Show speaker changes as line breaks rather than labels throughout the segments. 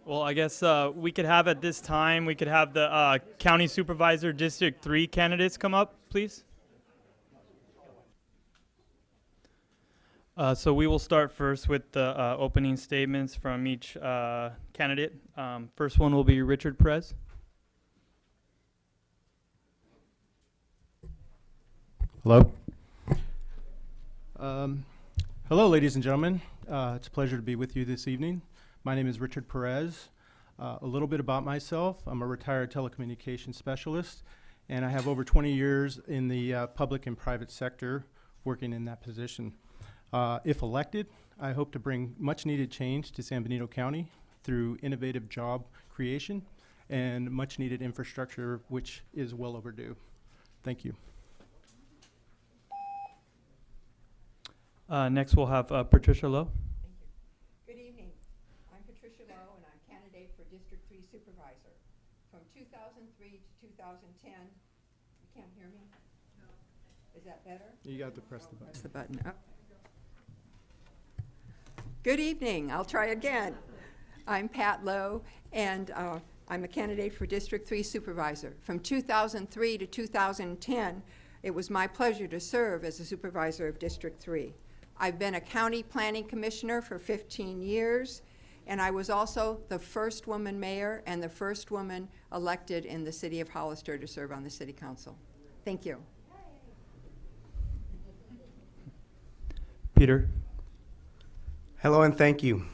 Well, I guess we could have at this time, we could have the County Supervisor District 3 candidates come up, please. So we will start first with the opening statements from each candidate. First one will be Richard Perez.
Hello. Hello, ladies and gentlemen. It's a pleasure to be with you this evening. My name is Richard Perez. A little bit about myself. I'm a retired telecommunications specialist, and I have over 20 years in the public and private sector working in that position. If elected, I hope to bring much needed change to San Benito County through innovative job creation and much needed infrastructure, which is well overdue. Thank you.
Next, we'll have Patricia Lowe.
Good evening. I'm Patricia Lowe, and I'm candidate for District 3 Supervisor. From 2003 to 2010, you can't hear me? No. Is that better?
You got to press the button.
Press the button. Oh. Good evening. I'll try again. I'm Pat Lowe, and I'm a candidate for District 3 Supervisor. From 2003 to 2010, it was my pleasure to serve as a supervisor of District 3. I've been a county planning commissioner for 15 years, and I was also the first woman mayor and the first woman elected in the city of Hollister to serve on the city council. Thank you.
Peter.
Hello and thank you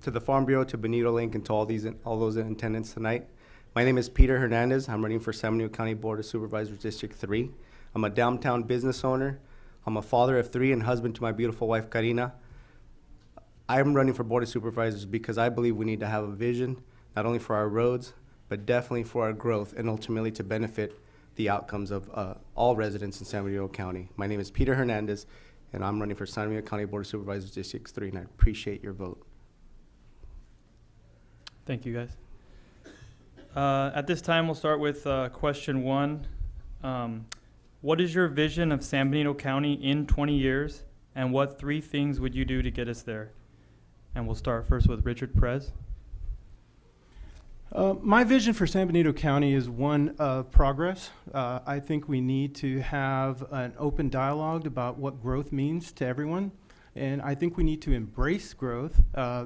to the Farm Bureau, to Benito Link, and to all those in attendance tonight. My name is Peter Hernandez. I'm running for San Benito County Board of Supervisors District 3. I'm a downtown business owner. I'm a father of 3 and husband to my beautiful wife, Karina. I'm running for Board of Supervisors because I believe we need to have a vision, not only for our roads, but definitely for our growth and ultimately to benefit the outcomes of all residents in San Benito County. My name is Peter Hernandez, and I'm running for San Benito County Board of Supervisors District 3, and I appreciate your vote.
Thank you, guys. At this time, we'll start with question 1. What is your vision of San Benito County in 20 years, and what 3 things would you do to get us there? And we'll start first with Richard Perez.
My vision for San Benito County is one of progress. I think we need to have an open dialogue about what growth means to everyone. And I think we need to embrace growth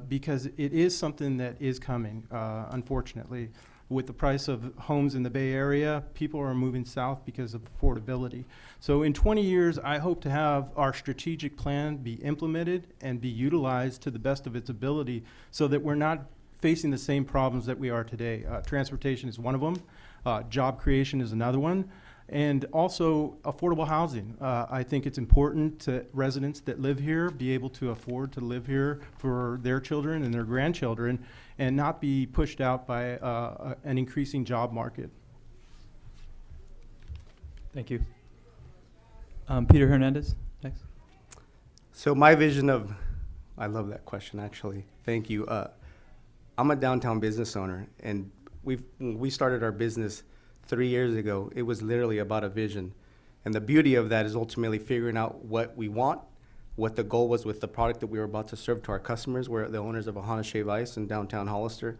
because it is something that is coming, unfortunately. With the price of homes in the Bay Area, people are moving south because of affordability. So in 20 years, I hope to have our strategic plan be implemented and be utilized to the best of its ability so that we're not facing the same problems that we are today. Transportation is one of them. Job creation is another one. And also affordable housing. I think it's important to residents that live here be able to afford to live here for their children and their grandchildren and not be pushed out by an increasing job market.
Thank you. Peter Hernandez, next.
So my vision of, I love that question actually, thank you. I'm a downtown business owner, and when we started our business 3 years ago, it was literally about a vision. And the beauty of that is ultimately figuring out what we want, what the goal was with the product that we were about to serve to our customers. We're the owners of a Honda Shave Ice in downtown Hollister.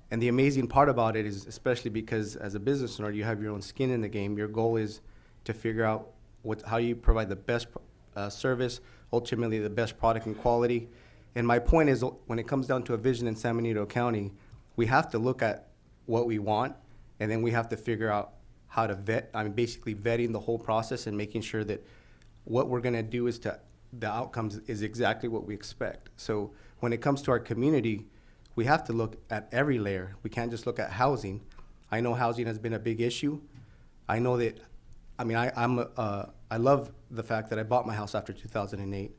And the amazing part about it is, especially because as a business owner, you have your own skin in the game, your goal is to figure out how you provide the best service, ultimately the best product and quality. And my point is, when it comes down to a vision in San Benito County, we have to look at what we want, and then we have to figure out how to vet, basically vetting the whole process and making sure that what we're gonna do is the outcomes is exactly what we expect. So when it comes to our community, we have to look at every layer. We can't just look at housing. I know housing has been a big issue. I know that, I love the fact that I bought my house after 2008.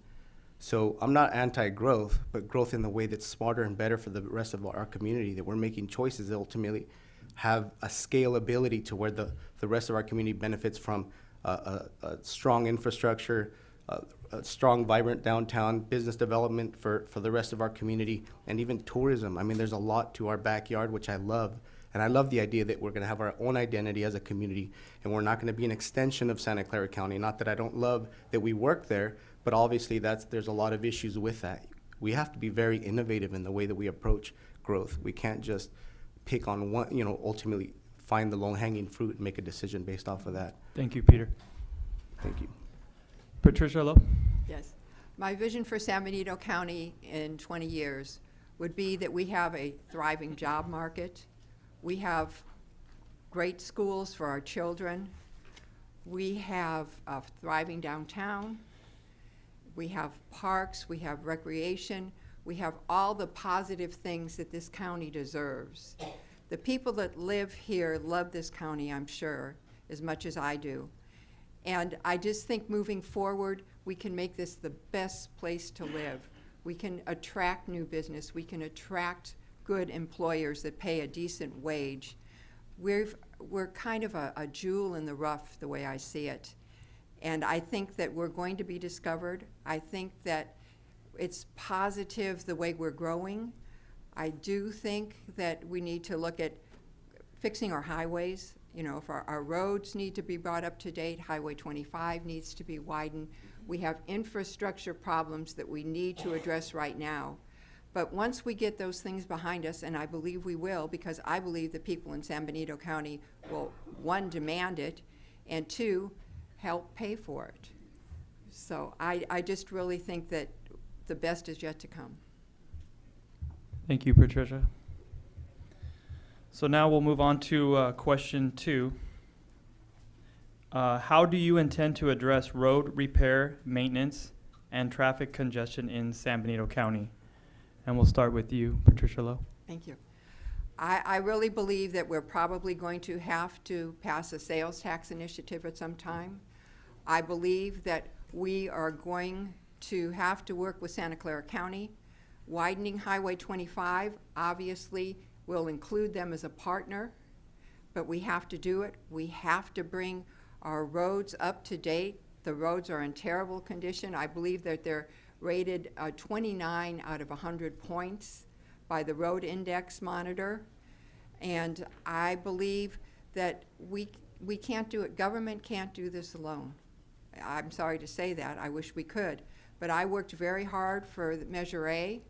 So I'm not anti-growth, but growth in the way that's smarter and better for the rest of our community, that we're making choices that ultimately have a scalability to where the rest of our community benefits from a strong infrastructure, a strong, vibrant downtown, business development for the rest of our community, and even tourism. I mean, there's a lot to our backyard, which I love. And I love the idea that we're gonna have our own identity as a community, and we're not gonna be an extension of Santa Clara County. Not that I don't love that we work there, but obviously there's a lot of issues with that. we have to be very innovative in the way that we approach growth. We can't just pick on one, ultimately find the low-hanging fruit and make a decision based off of that.
Thank you, Peter.
Thank you.
Patricia Lowe?
Yes. My vision for San Benito County in 20 years would be that we have a thriving job market. We have great schools for our children. We have a thriving downtown. We have parks. We have recreation. We have all the positive things that this county deserves. The people that live here love this county, I'm sure, as much as I do. And I just think moving forward, we can make this the best place to live. We can attract new business. We can attract good employers that pay a decent wage. We're kind of a jewel in the rough, the way I see it. And I think that we're going to be discovered. I think that it's positive the way we're growing. I do think that we need to look at fixing our highways. If our roads need to be brought up to date, Highway 25 needs to be widened. We have infrastructure problems that we need to address right now. But once we get those things behind us, and I believe we will, because I believe the people in San Benito County will, one, demand it, and two, help pay for it. So I just really think that the best is yet to come.
Thank you, Patricia. So now we'll move on to question 2. How do you intend to address road repair, maintenance, and traffic congestion in San Benito County? And we'll start with you, Patricia Lowe.
Thank you. I really believe that we're probably going to have to pass a sales tax initiative at some time. I believe that we are going to have to work with Santa Clara County. Widening Highway 25 obviously will include them as a partner, but we have to do it. We have to bring our roads up to date. The roads are in terrible condition. I believe that they're rated 29 out of 100 points by the Road Index Monitor. And I believe that we can't do it. Government can't do this alone. I'm sorry to say that. I wish we could. But I worked very hard for Measure A.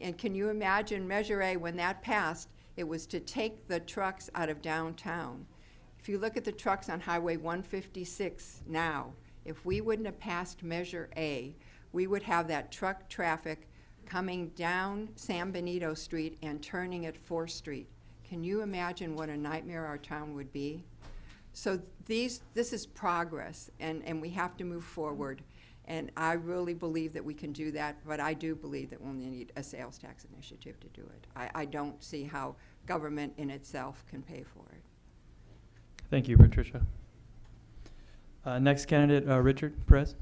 And can you imagine Measure A, when that passed, it was to take the trucks out of downtown. If you look at the trucks on Highway 156 now, if we wouldn't have passed Measure A, we would have that truck traffic coming down San Benito Street and turning at 4th Street. Can you imagine what a nightmare our town would be? So this is progress, and we have to move forward. And I really believe that we can do that, but I do believe that we'll need a sales tax initiative to do it. I don't see how government in itself can pay for it.
Thank you, Patricia. Next candidate, Richard Perez.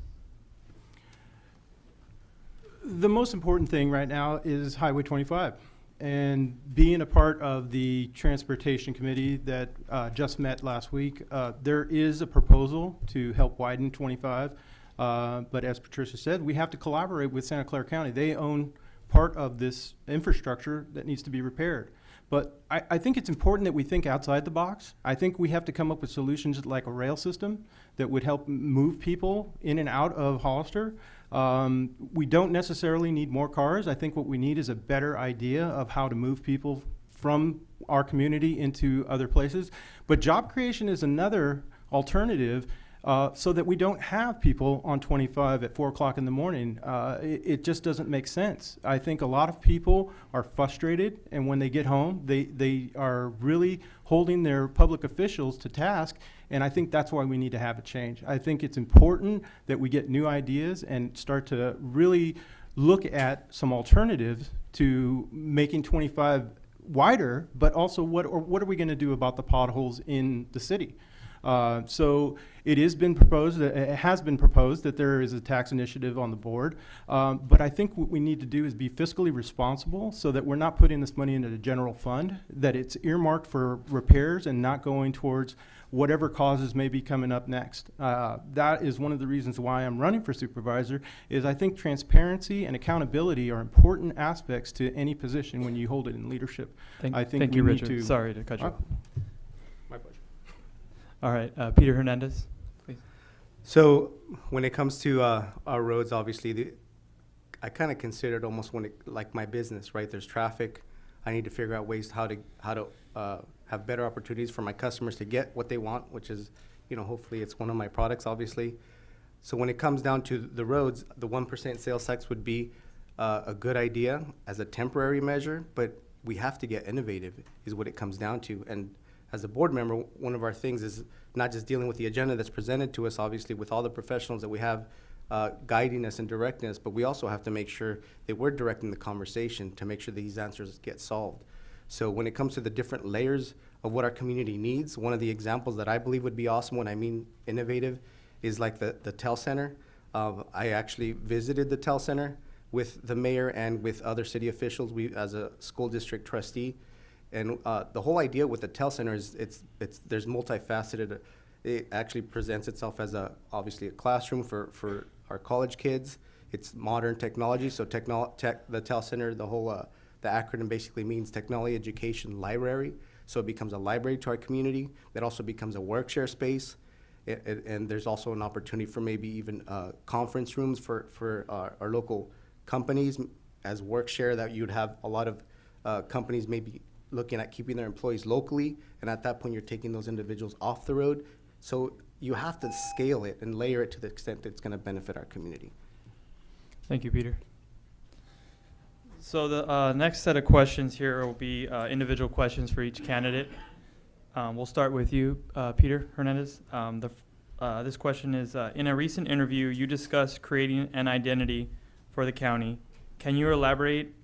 The most important thing right now is Highway 25. And being a part of the Transportation Committee that just met last week, there is a proposal to help widen 25. But as Patricia said, we have to collaborate with Santa Clara County. They own part of this infrastructure that needs to be repaired. But I think it's important that we think outside the box. I think we have to come up with solutions like a rail system that would help move people in and out of Hollister. We don't necessarily need more cars. I think what we need is a better idea of how to move people from our community into other places. But job creation is another alternative. So that we don't have people on 25 at 4 o'clock in the morning. It just doesn't make sense. I think a lot of people are frustrated, and when they get home, they are really holding their public officials to task, and I think that's why we need to have a change. I think it's important that we get new ideas and start to really look at some alternatives to making 25 wider, but also what are we going to do about the potholes in the city? So it has been proposed that there is a tax initiative on the board, but I think what we need to do is be fiscally responsible so that we're not putting this money into the general fund, that it's earmarked for repairs and not going towards whatever causes may be coming up next. That is one of the reasons why I'm running for supervisor, is I think transparency and accountability are important aspects to any position when you hold it in leadership.
Thank you, Richard. Sorry to cut you off.
My pleasure.
All right, Peter Hernandez, please.
So when it comes to our roads, obviously, I kind of consider it almost like my business, right? There's traffic. I need to figure out ways how to have better opportunities for my customers to get what they want, which is, hopefully it's one of my products, obviously. So when it comes down to the roads, the 1% sales tax would be a good idea as a temporary measure, but we have to get innovative is what it comes down to. And as a board member, one of our things is not just dealing with the agenda that's presented to us, obviously, with all the professionals that we have guiding us and directing us, but we also have to make sure that we're directing the conversation to make sure these answers get solved. So when it comes to the different layers of what our community needs, one of the examples that I believe would be awesome when I mean innovative is like the TEL Center. I actually visited the TEL Center with the mayor and with other city officials, we as a school district trustee. And the whole idea with the TEL Center is there's multifaceted. It actually presents itself as obviously a classroom for our college kids. It's modern technology, so the TEL Center, the acronym basically means Technology Education Library. So it becomes a library to our community. It also becomes a work share space. And there's also an opportunity for maybe even conference rooms for our local companies as work share, that you'd have a lot of companies maybe looking at keeping their employees locally, and at that point you're taking those individuals off the road. So you have to scale it and layer it to the extent that it's going to benefit our community.
Thank you, Peter. So the next set of questions here will be individual questions for each candidate. We'll start with you, Peter Hernandez. This question is, in a recent interview, you discussed creating an identity for the county. Can you elaborate,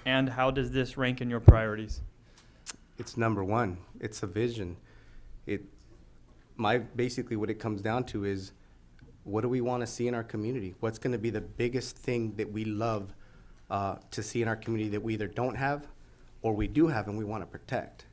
and how does this rank in your priorities?
It's number one. It's a vision. Basically what it comes down to is, what do we want to see in our community? What's going to be the biggest thing that we love to see in our community that we either don't have or we do have and we want to protect?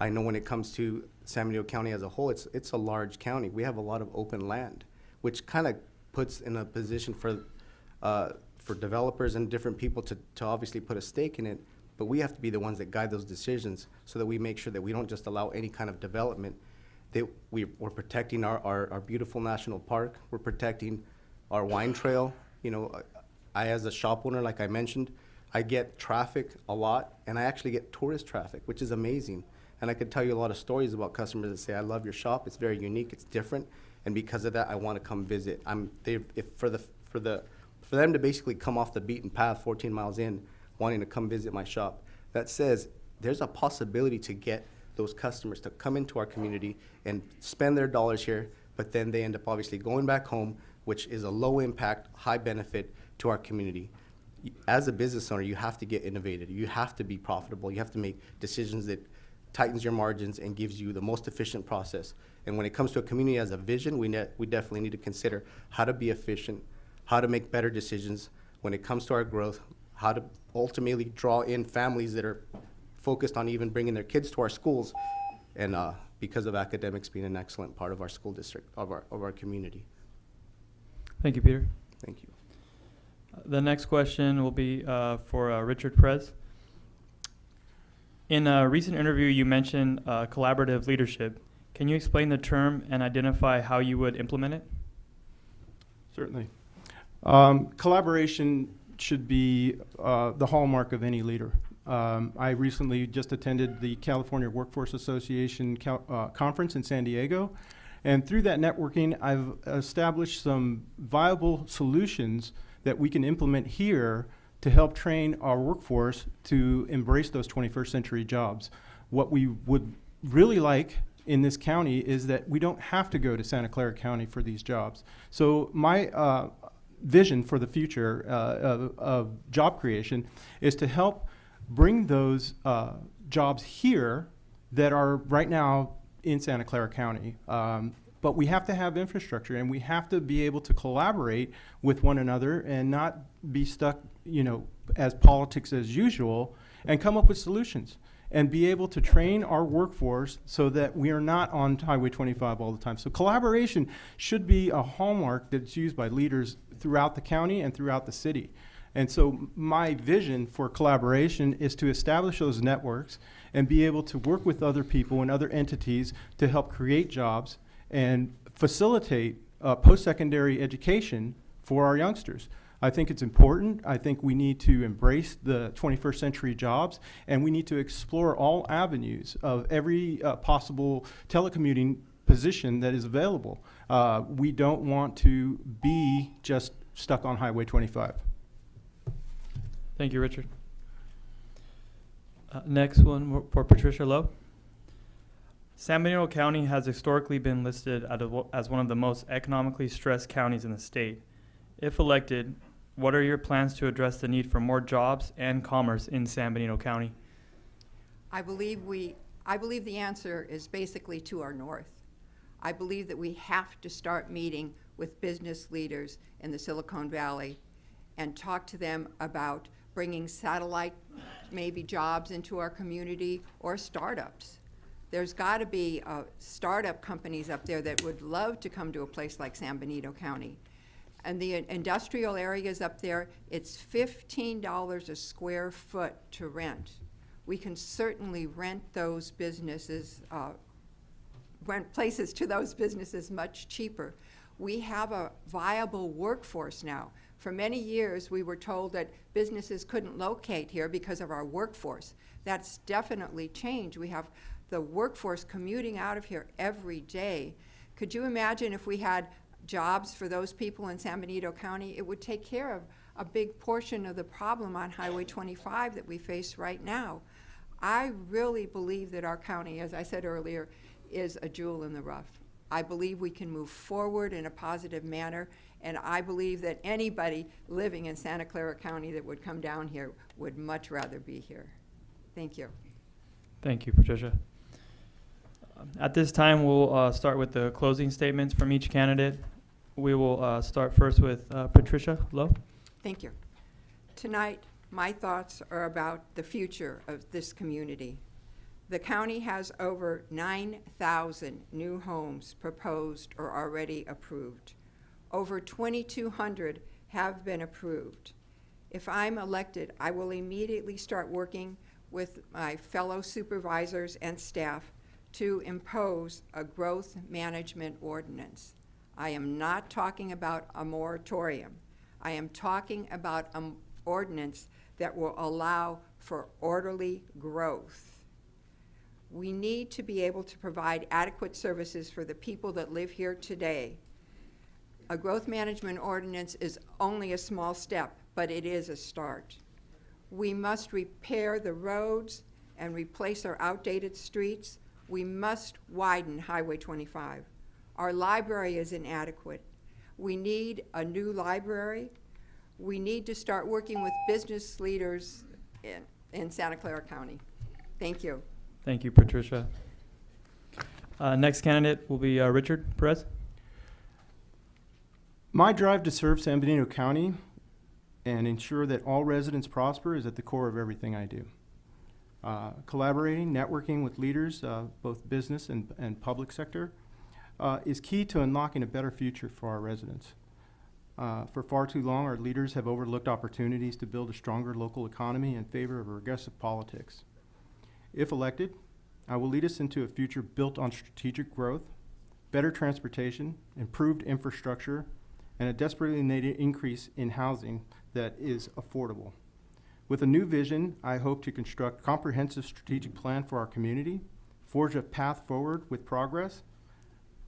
I know when it comes to San Benito County as a whole, it's a large county. We have a lot of open land, which kind of puts in a position for developers and different people to obviously put a stake in it. But we have to be the ones that guide those decisions so that we make sure that we don't just allow any kind of development, that we're protecting our beautiful national park. We're protecting our wine trail. I, as a shop owner, like I mentioned, I get traffic a lot, and I actually get tourist traffic, which is amazing. And I could tell you a lot of stories about customers that say, I love your shop, it's very unique, it's different, and because of that, I want to come visit. For them to basically come off the beaten path 14 miles in, wanting to come visit my shop, that says there's a possibility to get those customers to come into our community and spend their dollars here, but then they end up obviously going back home, which is a low impact, high benefit to our community. As a business owner, you have to get innovative. You have to be profitable. You have to make decisions that tightens your margins and gives you the most efficient process. And when it comes to a community as a vision, we definitely need to consider how to be efficient, how to make better decisions when it comes to our growth, how to ultimately draw in families that are focused on even bringing their kids to our schools, and because of academics being an excellent part of our school district, of our community.
Thank you, Peter.
Thank you.
The next question will be for Richard Perez. In a recent interview, you mentioned collaborative leadership. Can you explain the term and identify how you would implement it?
Certainly. Collaboration should be the hallmark of any leader. I recently just attended the California Workforce Association conference in San Diego, and through that networking, I've established some viable solutions that we can implement here to help train our workforce to embrace those 21st century jobs. What we would really like in this county is that we don't have to go to Santa Clara County for these jobs. So my vision for the future of job creation is to help bring those jobs here that are right now in Santa Clara County. But we have to have infrastructure, and we have to be able to collaborate with one another and not be stuck, as politics as usual, and come up with solutions and be able to train our workforce so that we are not on Highway 25 all the time. So collaboration should be a hallmark that's used by leaders throughout the county and throughout the city. And so my vision for collaboration is to establish those networks and be able to work with other people and other entities to help create jobs and facilitate post-secondary education for our youngsters. I think it's important. I think we need to embrace the 21st century jobs, and we need to explore all avenues of every possible telecommuting position that is available. We don't want to be just stuck on Highway 25.
Thank you, Richard. Next one for Patricia Lowe. San Benito County has historically been listed as one of the most economically stressed counties in the state. If elected, what are your plans to address the need for more jobs and commerce in San Benito County?
I believe the answer is basically to our north. I believe that we have to start meeting with business leaders in the Silicon Valley and talk to them about bringing satellite, maybe jobs into our community, or startups. There's got to be startup companies up there that would love to come to a place like San Benito County. And the industrial areas up there, it's $15 a square foot to rent. We can certainly rent those businesses, rent places to those businesses much cheaper. We have a viable workforce now. For many years, we were told that businesses couldn't locate here because of our workforce. That's definitely changed. We have the workforce commuting out of here every day. Could you imagine if we had jobs for those people in San Benito County? It would take care of a big portion of the problem on Highway 25 that we face right now. I really believe that our county, as I said earlier, is a jewel in the rough. I believe we can move forward in a positive manner, and I believe that anybody living in Santa Clara County that would come down here would much rather be here. Thank you.
Thank you, Patricia. At this time, we'll start with the closing statements from each candidate. We will start first with Patricia Lowe.
Thank you. Tonight, my thoughts are about the future of this community. The county has over 9,000 new homes proposed or already approved. Over 2,200 have been approved. If I'm elected, I will immediately start working with my fellow supervisors and staff to impose a growth management ordinance. I am not talking about a moratorium. I am talking about an ordinance that will allow for orderly growth. We need to be able to provide adequate services for the people that live here today. A growth management ordinance is only a small step, but it is a start. We must repair the roads and replace our outdated streets. We must widen Highway 25. Our library is inadequate. We need a new library. We need to start working with business leaders in Santa Clara County. Thank you.
Thank you, Patricia. Next candidate will be Richard Perez.
My drive to serve San Benito County and ensure that all residents prosper is at the core of everything I do. Collaborating, networking with leaders, both business and public sector, is key to unlocking a better future for our residents. For far too long, our leaders have overlooked opportunities to build a stronger local economy in favor of regressive politics. If elected, I will lead us into a future built on strategic growth, better transportation, improved infrastructure, and a desperately needed increase in housing that is affordable. With a new vision, I hope to construct a comprehensive strategic plan for our community, forge a path forward with progress,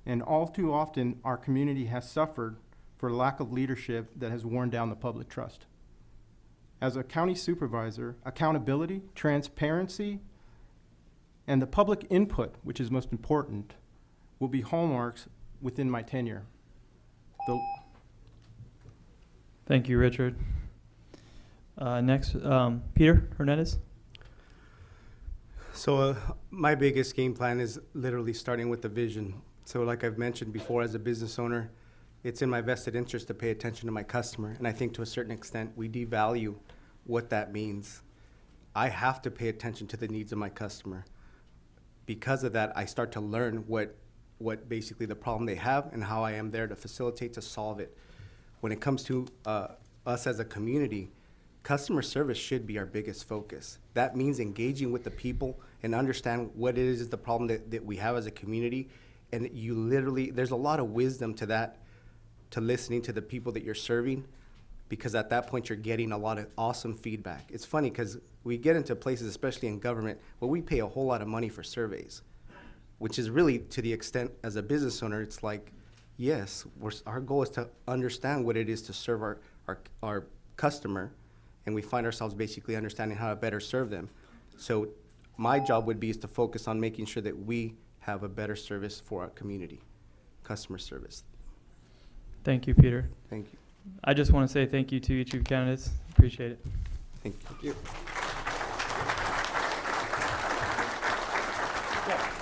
and all too often our community has suffered for lack of leadership that has worn down the public trust. As a county supervisor, accountability, transparency, and the public input, which is most important, will be hallmarks within my tenure.
Thank you, Richard. Next, Peter Hernandez.
So my biggest game plan is literally starting with the vision. So like I've mentioned before, as a business owner, it's in my vested interest to pay attention to my customer. And I think to a certain extent, we devalue what that means. I have to pay attention to the needs of my customer. Because of that, I start to learn what basically the problem they have and how I am there to facilitate to solve it. When it comes to us as a community, customer service should be our biggest focus. That means engaging with the people and understand what it is the problem that we have as a community. And you literally, there's a lot of wisdom to that, to listening to the people that you're serving. because at that point you're getting a lot of awesome feedback. It's funny because we get into places, especially in government, where we pay a whole lot of money for surveys, which is really to the extent as a business owner, it's like, yes, our goal is to understand what it is to serve our customer, and we find ourselves basically understanding how to better serve them. So my job would be is to focus on making sure that we have a better service for our community, customer service.
Thank you, Peter.
Thank you.
I just want to say thank you to each of you candidates. Appreciate it.
Thank you.
Yeah.